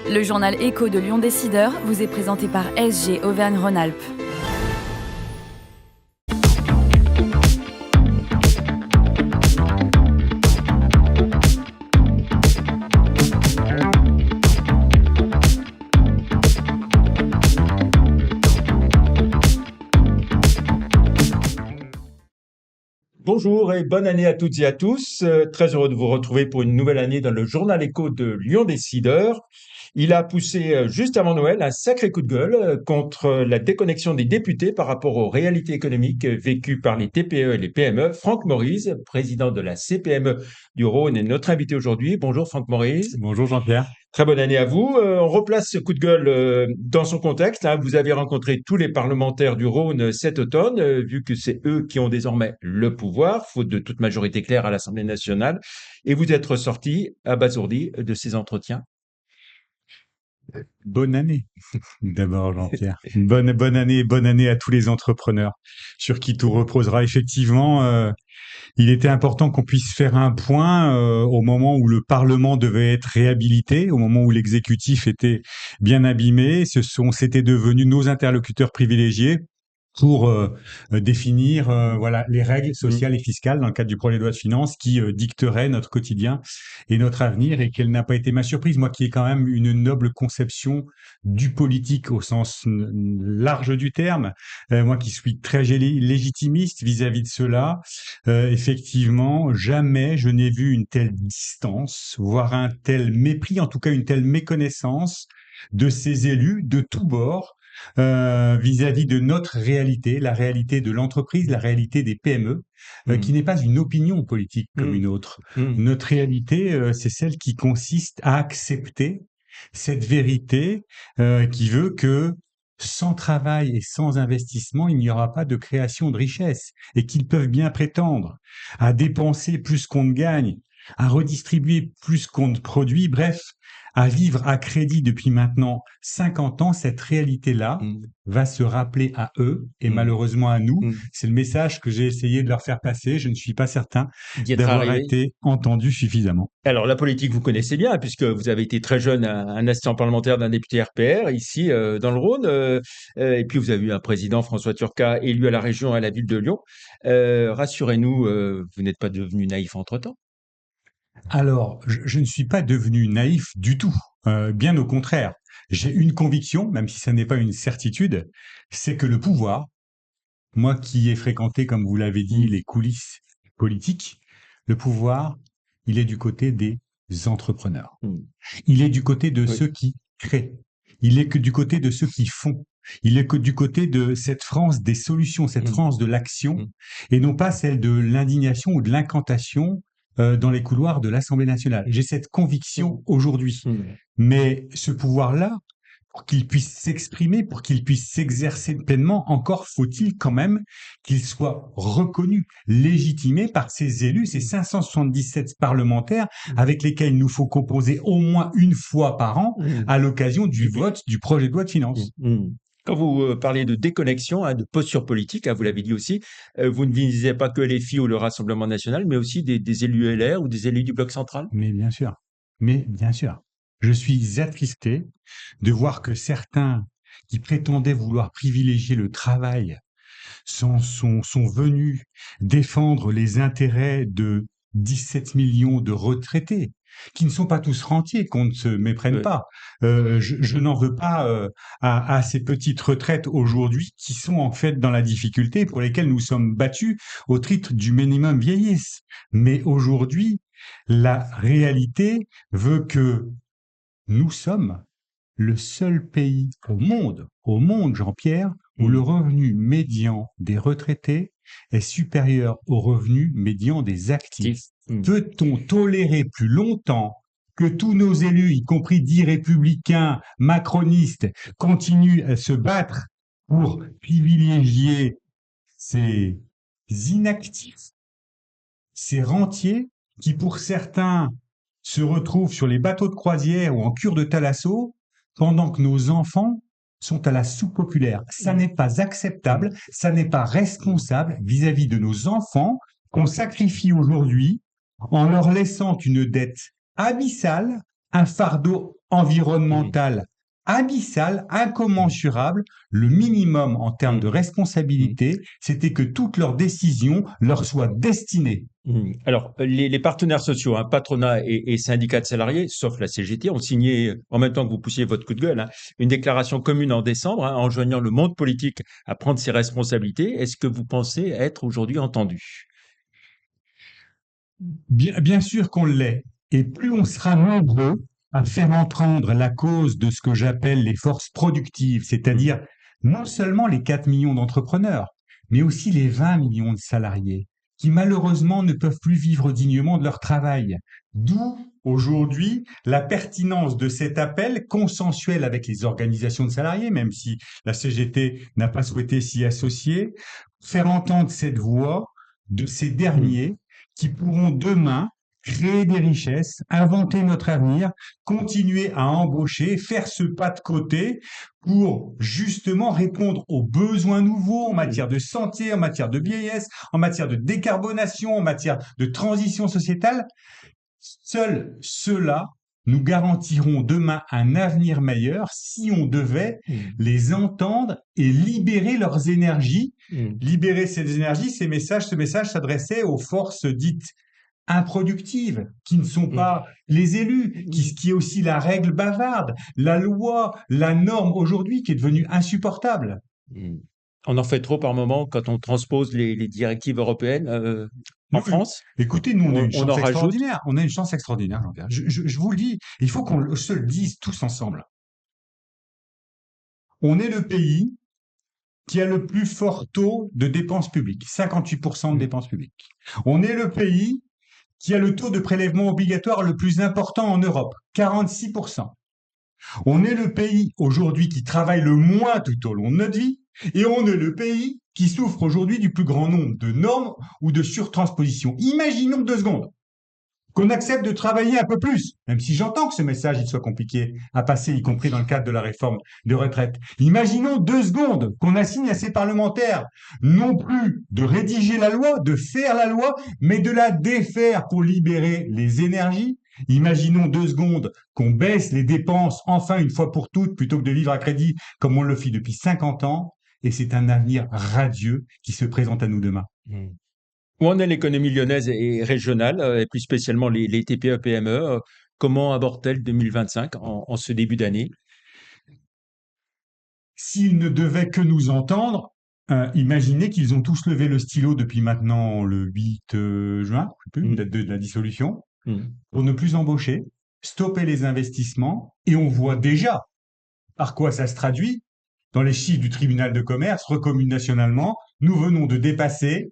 Le journal Écho de Lyon Décideur vous est présenté par SG Auvergne-Rhône-Alpes. Bonjour et bonne année à toutes et à tous. Très heureux de vous retrouver pour une nouvelle année dans le journal Écho de Lyon Décideur. Il a poussé juste avant Noël un sacré coup de gueule contre la déconnexion des députés par rapport aux réalités économiques vécues par les TPE et les PME. Franck Maurice, président de la CPME du Rhône, est notre invité aujourd'hui. Bonjour Franck Maurice. Bonjour Jean-Pierre. Très bonne année à vous. On replace ce coup de gueule dans son contexte. Vous avez rencontré tous les parlementaires du Rhône cet automne, vu que c'est eux qui ont désormais le pouvoir, faute de toute majorité claire à l'Assemblée nationale. Et vous êtes ressorti abasourdi de ces entretiens. Bonne année, d'abord Jean-Pierre. Bonne année à tous les entrepreneurs sur qui tout reposera. Effectivement, il était important qu'on puisse faire un point au moment où le Parlement devait être réhabilité, au moment où l'exécutif était bien abîmé. C'était devenus nos interlocuteurs privilégiés pour définir voilà les règles sociales et fiscales dans le cadre du projet de loi de finances qui dicteraient notre quotidien et notre avenir, et quelle n'a pas été ma surprise, moi qui ai quand même une noble conception du politique au sens large du terme, moi qui suis très légitimiste vis-à-vis de cela. Effectivement, jamais je n'ai vu une telle distance, voire un tel mépris, en tout cas une telle méconnaissance de ces élus de tous bords vis-à-vis de notre réalité, la réalité de l'entreprise, la réalité des PME, qui n'est pas une opinion politique comme une autre. Notre réalité, c'est celle qui consiste à accepter cette vérité qui veut que sans travail et sans investissement, il n'y aura pas de création de richesse, et qu'ils peuvent bien prétendre à dépenser plus qu'on ne gagne, à redistribuer plus qu'on ne produit, bref, à vivre à crédit depuis maintenant 50 ans. Cette réalité-là va se rappeler à eux et malheureusement à nous. C'est le message que j'ai essayé de leur faire passer. Je ne suis pas certain d'avoir été entendu suffisamment. Alors, la politique, vous connaissez bien, puisque vous avez été très jeune un assistant parlementaire d'un député RPR, ici, dans le Rhône. Et puis, vous avez eu un président, François Turcat, élu à la région et à la ville de Lyon. Rassurez-nous, vous n'êtes pas devenu naïf entre-temps. Alors, je ne suis pas devenu naïf du tout, bien au contraire. J'ai une conviction, même si ça n'est pas une certitude, c'est que le pouvoir, moi qui ai fréquenté, comme vous l'avez dit, les coulisses politiques, le pouvoir, il est du côté des entrepreneurs. Il est du côté de ceux qui créent. Il est que du côté de ceux qui font. Il est que du côté de cette France des solutions, cette France de l'action, et non pas celle de l'indignation ou de l'incantation dans les couloirs de l'Assemblée nationale. J'ai cette conviction aujourd'hui. Mais ce pouvoir-là, pour qu'il puisse s'exprimer, pour qu'il puisse s'exercer pleinement, encore faut-il quand même qu'il soit reconnu, légitimé par ses élus, ces 577 parlementaires avec lesquels il nous faut composer au moins une fois par an à l'occasion du vote du projet de loi de finances. Quand vous parlez de déconnexion, de posture politique, vous l'avez dit aussi, vous ne visez pas que les filles ou le Rassemblement national, mais aussi des élus LR ou des élus du Bloc central? Mais bien sûr. Je suis attristé de voir que certains qui prétendaient vouloir privilégier le travail sont venus défendre les intérêts de 17 millions de retraités, qui ne sont pas tous rentiers, qu'on ne se méprenne pas. Je n'en veux pas à ces petites retraites aujourd'hui qui sont en fait dans la difficulté, pour lesquelles nous sommes battus au titre du minimum vieillesse. Mais aujourd'hui, la réalité veut que nous sommes le seul pays au monde, Jean-Pierre, où le revenu médian des retraités est supérieur au revenu médian des actifs. Peut-on tolérer plus longtemps que tous nos élus, y compris dits républicains, macronistes, continuent à se battre pour privilégier ces inactifs, ces rentiers qui, pour certains, se retrouvent sur les bateaux de croisière ou en cure de thalasso, pendant que nos enfants sont à la soupe populaire? Ça n'est pas acceptable, ça n'est pas responsable vis-à-vis de nos enfants qu'on sacrifie aujourd'hui en leur laissant une dette abyssale un fardeau environnemental abyssal, incommensurable. Le minimum en termes de responsabilité, c'était que toutes leurs décisions leur soient destinées. Alors, les partenaires sociaux, hein, patronat et syndicats de salariés, sauf la CGT, ont signé, en même temps que vous poussiez votre coup de gueule, hein, une déclaration commune en décembre, hein, enjoignant le monde politique à prendre ses responsabilités. Est-ce que vous pensez être aujourd'hui entendu? Bien sûr qu'on l'est. Et plus on sera nombreux à faire entendre la cause de ce que j'appelle les forces productives, c'est-à-dire non seulement les 4 millions d'entrepreneurs, mais aussi les 20 millions de salariés qui malheureusement ne peuvent plus vivre dignement de leur travail. D'où aujourd'hui la pertinence de cet appel consensuel avec les organisations de salariés, même si la CGT n'a pas souhaité s'y associer, faire entendre cette voix de ces derniers qui pourront demain créer des richesses, inventer notre avenir, continuer à embaucher, faire ce pas de côté pour justement répondre aux besoins nouveaux en matière de santé, en matière de vieillesse, en matière de décarbonation, en matière de transition sociétale. Seuls ceux-là nous garantiront demain un avenir meilleur si on devait les entendre et libérer leurs énergies. Libérer ces énergies, ce message s'adressait aux forces dites improductives, qui ne sont pas les élus, qui est aussi la règle bavarde, la loi, la norme aujourd'hui qui est devenue insupportable. On en fait trop par moment quand on transpose les directives européennes en France. Écoutez, nous, on a une On chance en rajoute. extraordinaire. On a une chance extraordinaire, Jean-Pierre. Je vous le dis, il faut qu'on se le dise tous ensemble. On est le pays qui a le plus fort taux de dépenses publiques, 58% de dépenses publiques. On est le pays qui a le taux de prélèvement obligatoire le plus important en Europe, 46%. On est le pays aujourd'hui qui travaille le moins tout au long de notre vie, et on est le pays qui souffre aujourd'hui du plus grand nombre de normes ou de surtranspositions. Imaginons 2 secondes qu'on accepte de travailler un peu plus, même si j'entends que ce message il soit compliqué à passer, y compris dans le cadre de la réforme de retraite. Imaginons 2 secondes qu'on assigne à ces parlementaires non plus de rédiger la loi, de faire la loi, mais de la défaire pour libérer les énergies. Imaginons 2 secondes qu'on baisse les dépenses enfin une fois pour toutes plutôt que de vivre à crédit comme on le fait depuis 50 ans. Et c'est un avenir radieux qui se présente à nous demain. Où en est l'économie lyonnaise et régionale, et plus spécialement les TPE-PME? Comment aborde-t-elle 2025 en ce début d'année? S'ils ne devaient que nous entendre, imaginez qu'ils ont tous levé le stylo depuis maintenant le 8 juin, je sais plus, date de la dissolution, pour ne plus embaucher, stopper les investissements, et on voit déjà par quoi ça se traduit. Dans les chiffres du tribunal de commerce, reconnus nationalement, nous venons de dépasser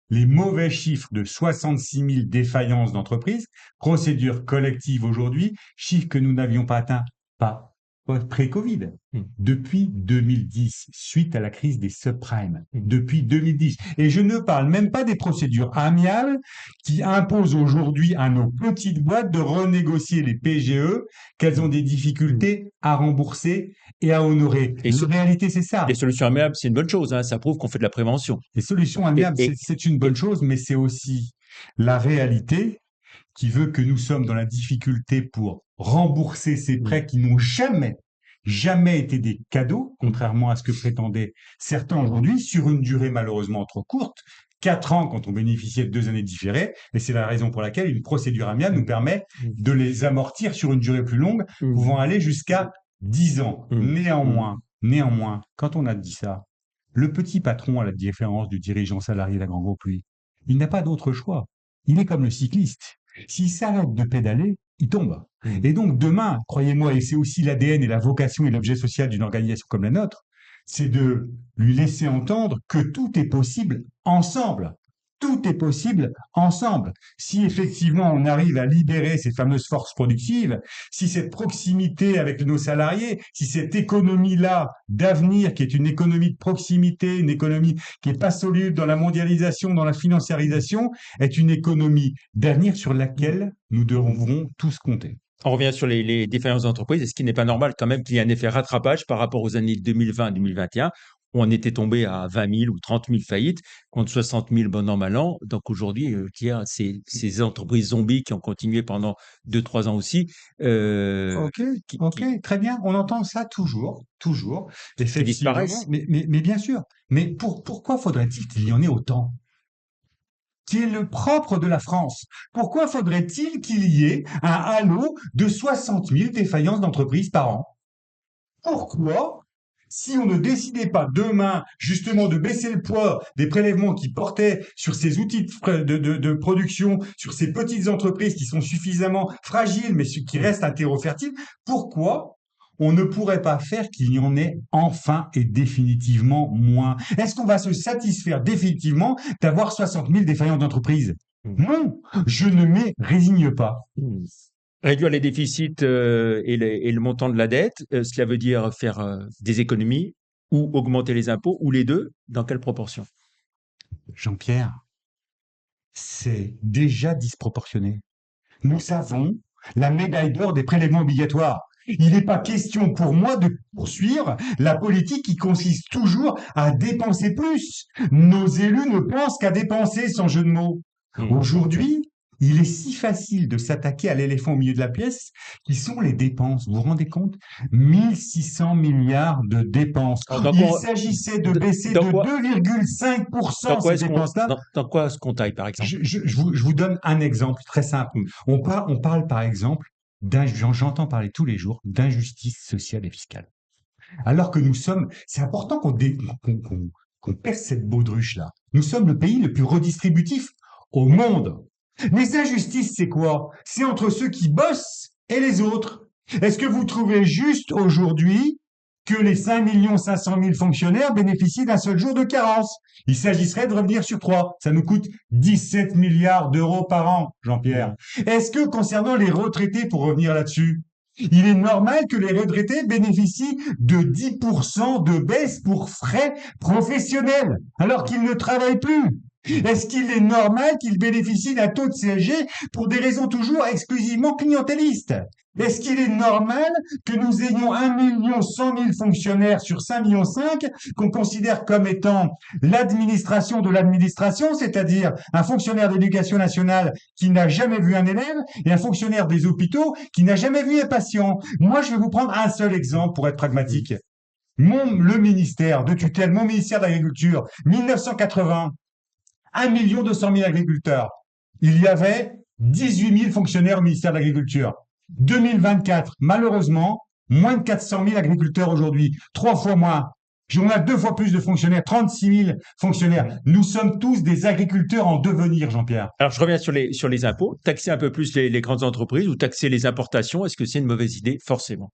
les mauvais chiffres de 66 000 défaillances d'entreprises, procédures collectives aujourd'hui, chiffres que nous n'avions pas atteints, pas pré-Covid, depuis 2010, suite à la crise des subprimes, depuis 2010. Et je ne parle même pas des procédures amiables qui imposent aujourd'hui à nos petites boîtes de renégocier les PGE, qu'elles ont des difficultés à rembourser et à honorer. Et la réalité, c'est ça. Les solutions amiables, c'est une bonne chose, hein, ça prouve qu'on fait de la prévention. Les solutions amiables, c'est une bonne chose, mais c'est aussi la réalité qui veut que nous sommes dans la difficulté pour rembourser ces prêts qui n'ont jamais été des cadeaux, contrairement à ce que prétendaient certains aujourd'hui, sur une durée malheureusement trop courte, 4 ans quand on bénéficiait de 2 années différées, et c'est la raison pour laquelle une procédure amiable nous permet de les amortir sur une durée plus longue, pouvant aller jusqu'à 10 ans. Néanmoins, quand on a dit ça, le petit patron, à la différence du dirigeant salarié d'un grand groupe, lui, il n'a pas d'autre choix. Il est comme le cycliste. S'il s'arrête de pédaler, il tombe. Et donc demain, croyez-moi, et c'est aussi l'ADN et la vocation et l'objet social d'une organisation comme la nôtre, c'est de lui laisser entendre que tout est possible ensemble. Tout est possible ensemble. Si effectivement on arrive à libérer ces fameuses forces productives, si cette proximité avec nos salariés, si cette économie-là d'avenir, qui est une économie de proximité, une économie qui n'est pas soluble dans la mondialisation, dans la financiarisation, est une économie d'avenir sur laquelle nous devrons tous compter. On revient sur les défaillances d'entreprises. Est-ce qu'il n'est pas normal quand même qu'il y ait un effet rattrapage par rapport aux années 2020-2021? on était tombé à 20 000 ou 30 000 faillites contre 60 000 bon an, mal an. Donc aujourd'hui, ces entreprises zombies qui ont continué pendant 2, 3 ans aussi, Ok, qui, ok, très bien. On entend ça toujours, toujours, qui effectivement. disparaissent. Mais bien sûr. Mais pourquoi faudrait-il qu'il y en ait autant? Qui est le propre de la France? Pourquoi faudrait-il qu'il y ait un halo de 60 000 défaillances d'entreprises par an? Pourquoi, si on ne décidait pas demain justement de baisser le poids des prélèvements qui portaient sur ces outils de production, sur ces petites entreprises qui sont suffisamment fragiles mais qui restent un terreau fertile, pourquoi on ne pourrait pas faire qu'il y en ait enfin et définitivement moins? Est-ce qu'on va se satisfaire définitivement d'avoir 60 000 défaillances d'entreprises? Mm. Non, je ne m'y résigne pas. Mm. Réduire les déficits et le montant de la dette, cela veut dire faire des économies ou augmenter les impôts, ou les deux, dans quelle proportion? Jean-Pierre, c'est déjà disproportionné. Nous savons la médaille d'or des prélèvements obligatoires. Il n'est pas question pour moi de poursuivre la politique qui consiste toujours à dépenser plus. Nos élus ne pensent qu'à dépenser, sans jeu de mots. Mm. Aujourd'hui, il est si facile de s'attaquer à l'éléphant au milieu de la pièce, qui sont les dépenses. Vous vous rendez compte? 1600 milliards de dépenses. Alors, dans Il quoi, s'agissait de d- baisser dans de quoi, 2,5% ces dépenses-là. dans quoi est-ce qu'on taille, par exemple? Je vous donne un exemple très simple. Mm. On parle par exemple, j'entends parler tous les jours d'injustice sociale et fiscale. Alors que nous sommes, c'est important qu'on perce cette baudruche-là. Nous sommes le pays le plus redistributif au monde. Les injustices, c'est quoi? C'est entre ceux qui bossent et les autres. Est-ce que vous trouvez juste aujourd'hui que les 5 500 000 fonctionnaires bénéficient d'un seul jour de carence? Il s'agirait de revenir sur 3. Ça nous coûte 17 milliards d'euros par an, Jean-Pierre. Est-ce que concernant les retraités, pour revenir là-dessus, il est normal que les retraités bénéficient de 10% de baisse pour frais professionnels alors qu'ils ne travaillent plus? Est-ce qu'il est normal qu'ils bénéficient d'un taux de CSG pour des raisons toujours exclusivement clientélistes? Est-ce qu'il est normal que nous ayons 1 100 000 fonctionnaires sur 5,5 millions qu'on considère comme étant l'administration de l'administration, c'est-à-dire un fonctionnaire d'éducation nationale qui n'a jamais vu un élève et un fonctionnaire des hôpitaux qui n'a jamais vu un patient? Moi, je vais vous prendre un seul exemple pour être pragmatique. Le ministère de tutelle, mon ministère de l'Agriculture, 1980, 1 200 000 agriculteurs. Il y avait 18 000 fonctionnaires au ministère de l'Agriculture. 2024, malheureusement, moins de 400 000 agriculteurs aujourd'hui, 3 fois moins. On a 2 fois plus de fonctionnaires, 36 000 fonctionnaires. Nous sommes tous des agriculteurs en devenir, Jean-Pierre. Alors, je reviens sur les impôts. Taxer un peu plus les grandes entreprises ou taxer les importations, est-ce que c'est une mauvaise idée? Forcément.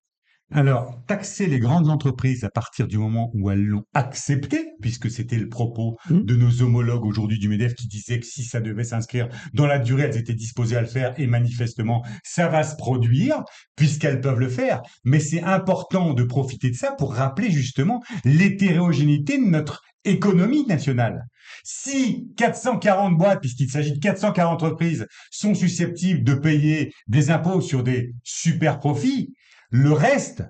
Alors, taxer les grandes entreprises à partir du moment où elles l'ont accepté, puisque c'était le propos de nos homologues aujourd'hui du MEDEF qui disaient que si ça devait s'inscrire dans la durée, elles étaient disposées à le faire et manifestement, ça va se produire puisqu'elles peuvent le faire. Mais c'est important de profiter de ça pour rappeler justement l'hétérogénéité de notre économie nationale. Si 440 boîtes, puisqu'il s'agit de 440 entreprises, sont susceptibles de payer des impôts sur des super profits, le reste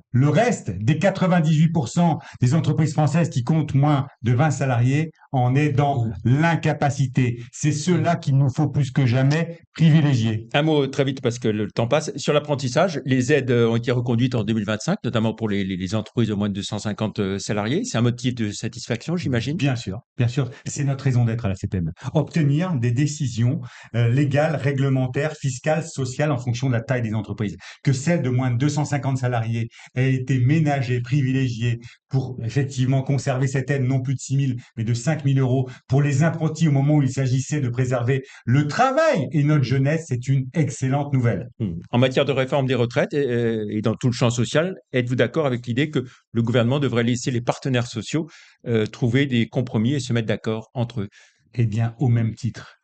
des 98% des entreprises françaises qui comptent moins de 20 salariés en est dans l'incapacité. C'est ceux-là qu'il nous faut plus que jamais privilégier. Un mot très vite parce que le temps passe. Sur l'apprentissage, les aides ont été reconduites en 2025, notamment pour les entreprises de moins de 250 salariés. C'est un motif de satisfaction, j'imagine? Bien sûr. C'est notre raison d'être à la CPM. Obtenir des décisions légales, réglementaires, fiscales, sociales en fonction de la taille des entreprises. Que celle de moins de 250 salariés ait été ménagée, privilégiée pour effectivement conserver cette aide non plus de 6 000 mais de 5 000 euros pour les apprentis au moment où il s'agissait de préserver le travail et notre jeunesse, c'est une excellente nouvelle. En matière de réforme des retraites et dans tout le champ social, êtes-vous d'accord avec l'idée que le gouvernement devrait laisser les partenaires sociaux trouver des compromis et se mettre d'accord entre eux? Eh bien, au même titre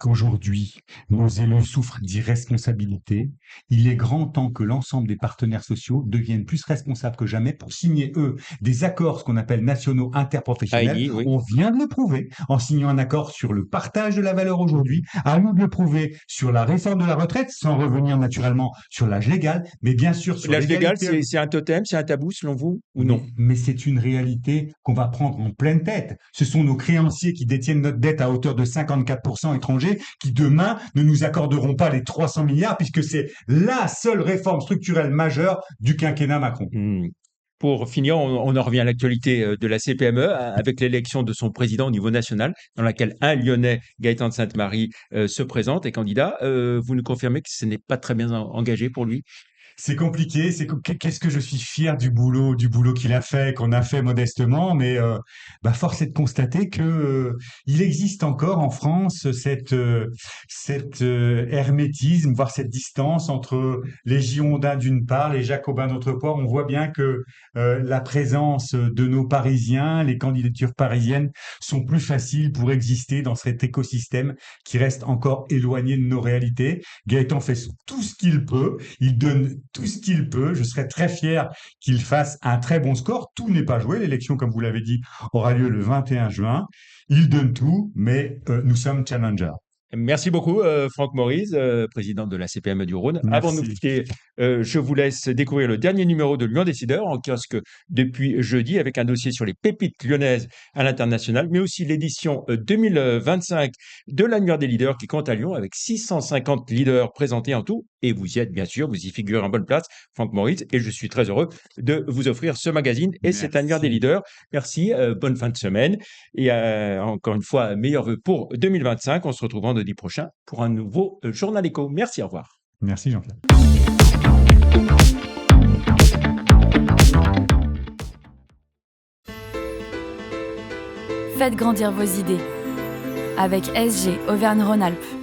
qu'aujourd'hui, nos élus souffrent d'irresponsabilité. Il est grand temps que l'ensemble des partenaires sociaux deviennent plus responsables que jamais pour signer, eux, des accords, ce qu'on appelle nationaux interprofessionnels. Heidi, oui. On vient de le prouver en signant un accord sur le partage de la valeur aujourd'hui. À nous de le prouver sur la réforme de la retraite, sans revenir naturellement sur l'âge légal, mais bien sûr sur L'âge légal, l'égalité. c'est un totem, c'est un tabou selon vous ou non? Mais c'est une réalité qu'on va prendre en pleine tête. Ce sont nos créanciers qui détiennent notre dette à hauteur de 54% étrangers qui demain ne nous accorderont pas les 300 milliards puisque c'est la seule réforme structurelle majeure du quinquennat Macron. Pour finir, on en revient à l'actualité de la CPME avec l'élection de son président au niveau national, dans laquelle un Lyonnais, Gaëtan de Sainte-Marie, se présente et candidat. Vous nous confirmez que ce n'est pas très bien engagé pour lui? C'est compliqué, qu'est-ce que je suis fier du boulot qu'il a fait, qu'on a fait modestement, mais force est de constater que il existe encore en France cet hermétisme, voire cette distance entre les Girondins d'une part, les Jacobins d'autre part. On voit bien que la présence de nos Parisiens, les candidatures parisiennes sont plus faciles pour exister dans cet écosystème qui reste encore éloigné de nos réalités. Gaëtan fait tout ce qu'il peut, il donne tout ce qu'il peut. Je serais très fier qu'il fasse un très bon score. Tout n'est pas joué. L'élection, comme vous l'avez dit, aura lieu le 21 juin. Il donne tout, mais nous sommes challengers. Merci beaucoup, Franck Maurice, président de la CPME du Rhône. Merci. Avant de nous quitter, je vous laisse découvrir le dernier numéro de Lyon Décideur, en kiosque depuis jeudi, avec un dossier sur les pépites lyonnaises à l'international, mais aussi l'édition 2025 de l'Annuaire des leaders qui compte à Lyon, avec 650 leaders présentés en tout. Et vous y êtes, bien sûr, vous y figurez en bonne place, Franck Maurice, et je suis très heureux de vous offrir ce magazine et cet Annuaire des leaders. Merci, bonne fin de semaine, et encore une fois, meilleurs vœux pour 2025. On se retrouve vendredi prochain pour un nouveau Journal Éco. Merci, au revoir. Merci Jean-Pierre. Faites grandir vos idées avec SG Auvergne-Rhône-Alpes.